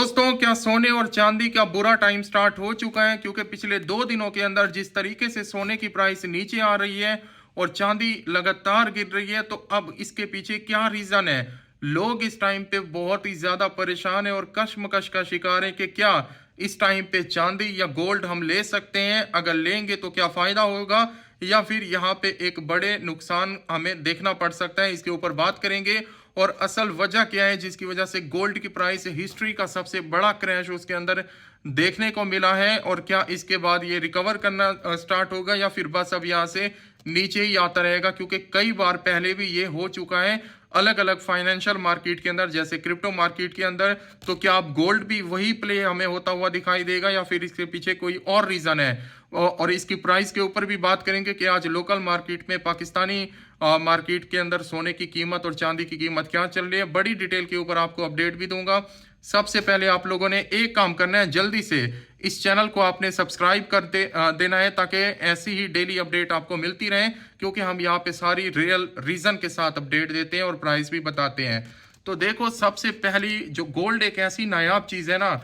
दोस्तों, क्या सोने और चांदी का बुरा टाइम स्टार्ट हो चुका है? क्योंकि पिछले 2 दिनों के अंदर जिस तरीके से सोने की प्राइस नीचे आ रही है और चांदी लगातार गिर रही है, तो अब इसके पीछे क्या रीजन है? लोग इस टाइम पे बहुत ही ज्यादा परेशान है और कश्मकश का शिकार है कि क्या इस टाइम पे चांदी या गोल्ड हम ले सकते हैं? अगर लेंगे तो क्या फायदा होगा या फिर यहाँ पे एक बड़े नुकसान हमें देखना पड़ सकता है? इसके ऊपर बात करेंगे। और असल वजह क्या है जिसकी वजह से गोल्ड की प्राइस हिस्ट्री का सबसे बड़ा क्रैश उसके अंदर देखने को मिला है, और क्या इसके बाद ये रिकवर करना स्टार्ट होगा या फिर बस अब यहाँ से नीचे ही आता रहेगा? क्योंकि कई बार पहले भी ये हो चुका है अलग अलग फाइनेंशियल मार्केट के अंदर, जैसे क्रिप्टो मार्केट के अंदर। तो क्या अब गोल्ड भी वही प्ले हमें होता हुआ दिखाई देगा या फिर इसके पीछे कोई और रीजन है? और इसकी प्राइस के ऊपर भी बात करेंगे कि आज लोकल मार्केट में, पाकिस्तानी मार्केट के अंदर सोने की कीमत और चांदी की कीमत क्या चल रही है। बड़ी डिटेल के ऊपर आपको अपडेट भी दूंगा। सबसे पहले आप लोगों ने एक काम करना है, जल्दी से इस चैनल को आपने सब्सक्राइब कर देना है, ताकि ऐसी ही डेली अपडेट आपको मिलती रहे, क्योंकि हम यहाँ पे सारी रियल रीजन के साथ अपडेट देते हैं और प्राइस भी बताते हैं। तो देखो, सबसे पहली जो गोल्ड एक ऐसी नायाब चीज है ना,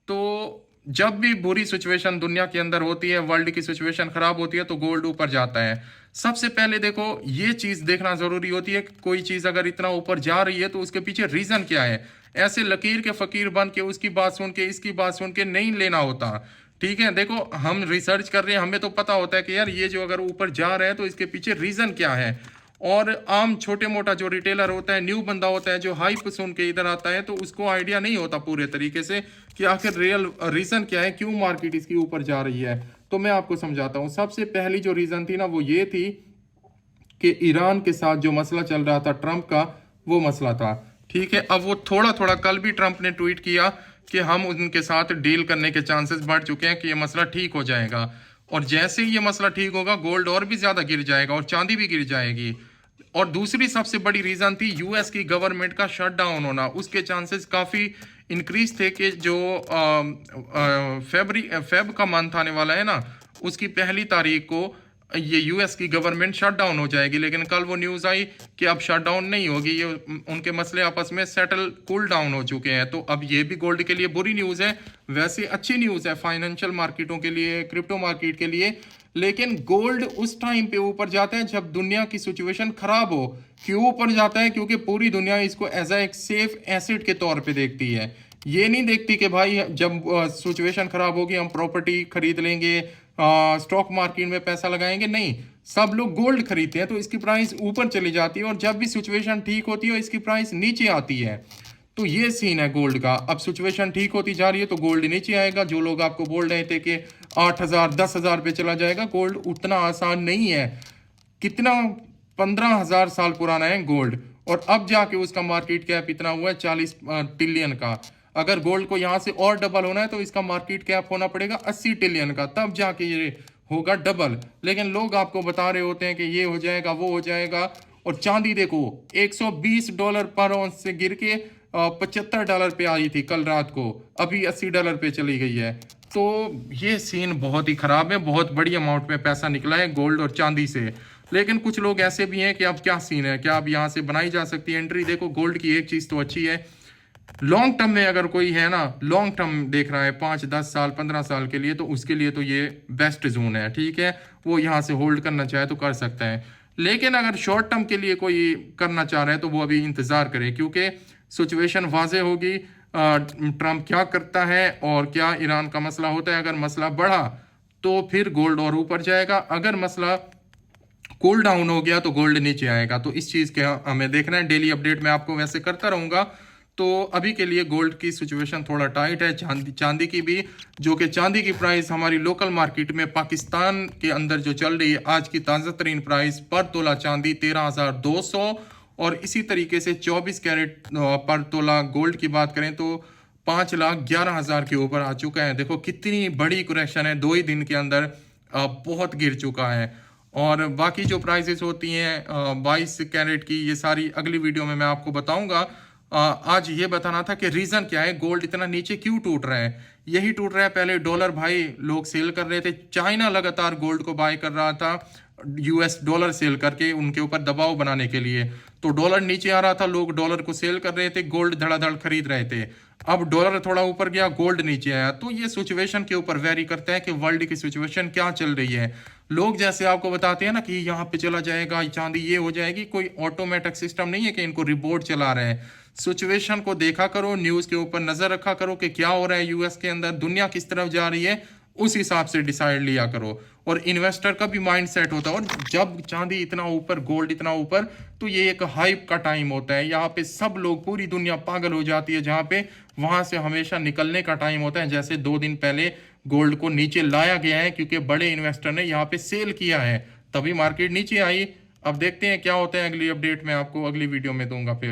तो जब भी बुरी सिचुएशन दुनिया के अंदर होती है, वर्ल्ड की सिचुएशन खराब होती है, तो गोल्ड ऊपर जाता है। सबसे पहले देखो, ये चीज देखना जरूरी होती है कि कोई चीज अगर इतना ऊपर जा रही है तो उसके पीछे रीजन क्या है। ऐसे लकीर के फकीर बन के उसकी बात सुन के, इसकी बात सुन के नहीं लेना होता। ठीक है, देखो हम रिसर्च कर रहे हैं, हमें तो पता होता है कि यार ये जो अगर ऊपर जा रहा है तो इसके पीछे रीजन क्या है। और आम छोटे मोटा जो रिटेलर होता है, न्यू बंदा होता है, जो हाइप सुन के इधर आता है, तो उसको आइडिया नहीं होता पूरे तरीके से कि आखिर रियल रीजन क्या है, क्यों मार्केट इसकी ऊपर जा रही है। तो मैं आपको समझाता हूँ। सबसे पहली जो रीजन थी ना, वो ये थी कि ईरान के साथ जो मसला चल रहा था ट्रंप का, वो मसला था। ठीक है, अब वो थोड़ा थोड़ा, कल भी ट्रंप ने ट्वीट किया कि हम उनके साथ डील करने के चांसेस बढ़ चुके हैं, कि ये मसला ठीक हो जाएगा। और जैसे ही ये मसला ठीक होगा, गोल्ड और भी ज्यादा गिर जाएगा और चांदी भी गिर जाएगी। और दूसरी सबसे बड़ी रीजन थी यूएस की गवर्नमेंट का शटडाउन होना। उसके चांसेस काफी इंक्रीज थे कि जो फेब का मंथ आने वाला है ना, उसकी 1 तारीख को ये यूएस की गवर्नमेंट शटडाउन हो जाएगी। लेकिन कल वो न्यूज आई कि अब शटडाउन नहीं होगी, ये उनके मसले आपस में सेटल, कूल डाउन हो चुके हैं। तो अब ये भी गोल्ड के लिए बुरी न्यूज है। वैसे अच्छी न्यूज है फाइनेंशियल मार्केटों के लिए, क्रिप्टो मार्केट के लिए। लेकिन गोल्ड उस टाइम पे ऊपर जाता है जब दुनिया की सिचुएशन खराब हो। क्यों ऊपर जाता है? क्योंकि पूरी दुनिया इसको एज एक सेफ एसेट के तौर पे देखती है। ये नहीं देखती कि भाई जब सिचुएशन खराब होगी हम प्रॉपर्टी खरीद लेंगे, स्टॉक मार्केट में पैसा लगाएंगे। नहीं, सब लोग गोल्ड खरीदते हैं, तो इसकी प्राइस ऊपर चली जाती है। और जब भी सिचुएशन ठीक होती है, इसकी प्राइस नीचे आती है। तो ये सीन है गोल्ड का। अब सिचुएशन ठीक होती जा रही है तो गोल्ड नीचे आएगा। जो लोग आपको बोल रहे थे कि 8,000 10,000 पे चला जाएगा, गोल्ड उतना आसान नहीं है। कितना 15,000 साल पुराना है गोल्ड, और अब जाके उसका मार्केट कैप इतना हुआ है 40 ट्रिलियन का। अगर गोल्ड को यहाँ से और डबल होना है तो इसका मार्केट कैप होना पड़ेगा 80 ट्रिलियन का, तब जाके ये होगा डबल। लेकिन लोग आपको बता रहे होते हैं कि ये हो जाएगा, वो हो जाएगा। और चांदी देखो, $120 पर औंस से गिर के $75 पे आई थी कल रात को, अभी $80 पे चली गई है। तो ये सीन बहुत ही खराब है। बहुत बड़ी अमाउंट में पैसा निकला है गोल्ड और चांदी से। लेकिन कुछ लोग ऐसे भी हैं कि अब क्या सीन है, क्या अब यहाँ से बनाई जा सकती है एंट्री? देखो, गोल्ड की एक चीज तो अच्छी है, लॉन्ग टर्म में अगर कोई है ना, लॉन्ग टर्म देख रहा है 5 10 साल 15 साल के लिए, तो उसके लिए तो ये बेस्ट जोन है। ठीक है, वो यहाँ से होल्ड करना चाहे तो कर सकता है। लेकिन अगर शॉर्ट टर्म के लिए कोई करना चाह रहा है तो वो अभी इंतजार करे, क्योंकि सिचुएशन वाजे होगी ट्रंप क्या करता है और क्या ईरान का मसला होता है। अगर मसला बढ़ा तो फिर गोल्ड और ऊपर जाएगा, अगर मसला कूल डाउन हो गया तो गोल्ड नीचे आएगा। तो इस चीज के हमें देखना है। डेली अपडेट मैं आपको वैसे करता रहूंगा। तो अभी के लिए गोल्ड की सिचुएशन थोड़ा टाइट है, चांदी की भी, जो कि चांदी की प्राइस हमारी लोकल मार्केट में पाकिस्तान के अंदर जो चल रही है, आज की ताज़ा तरीन प्राइस पर तोला चांदी 13,200, और इसी तरीके से 24 कैरेट पर तोला गोल्ड की बात करें तो 5,11,000 के ऊपर आ चुका है। देखो कितनी बड़ी करेक्शन है 2 ही दिन के अंदर, बहुत गिर चुका है। और बाकी जो प्राइसेस होती हैं 22 कैरेट की, ये सारी अगली वीडियो में मैं आपको बताऊंगा। आज ये बताना था कि रीजन क्या है, गोल्ड इतना नीचे क्यों टूट रहा है। यही टूट रहा है, पहले डॉलर भाई लोग सेल कर रहे थे, चाइना लगातार गोल्ड को बाय कर रहा था यूएस डॉलर सेल करके उनके ऊपर दबाव बनाने के लिए। तो डॉलर नीचे आ रहा था, लोग डॉलर को सेल कर रहे थे, गोल्ड धड़ाधड़ खरीद रहे थे। अब डॉलर थोड़ा ऊपर गया, गोल्ड नीचे आया। तो ये सिचुएशन के ऊपर वेरी करता है कि वर्ल्ड की सिचुएशन क्या चल रही है। लोग जैसे आपको बताते हैं ना कि यहाँ पे चला जाएगा चांदी, ये हो जाएगी, कोई ऑटोमेटिक सिस्टम नहीं है कि इनको रिपोर्ट चला रहे हैं। सिचुएशन को देखा करो, न्यूज़ के ऊपर नजर रखा करो कि क्या हो रहा है यूएस के अंदर, दुनिया किस तरफ जा रही है, उस हिसाब से डिसाइड लिया करो। और इन्वेस्टर का भी माइंड सेट होता है। और जब चांदी इतना ऊपर, गोल्ड इतना ऊपर, तो ये एक हाइप का टाइम होता है। यहाँ पे सब लोग, पूरी दुनिया पागल हो जाती है जहाँ पे, वहां से हमेशा निकलने का टाइम होता है। जैसे 2 दिन पहले गोल्ड को नीचे लाया गया है क्योंकि बड़े इन्वेस्टर ने यहाँ पे सेल किया है, तभी मार्केट नीचे आई। अब देखते हैं क्या होता है। अगली अपडेट मैं आपको अगली वीडियो में दूंगा फिर।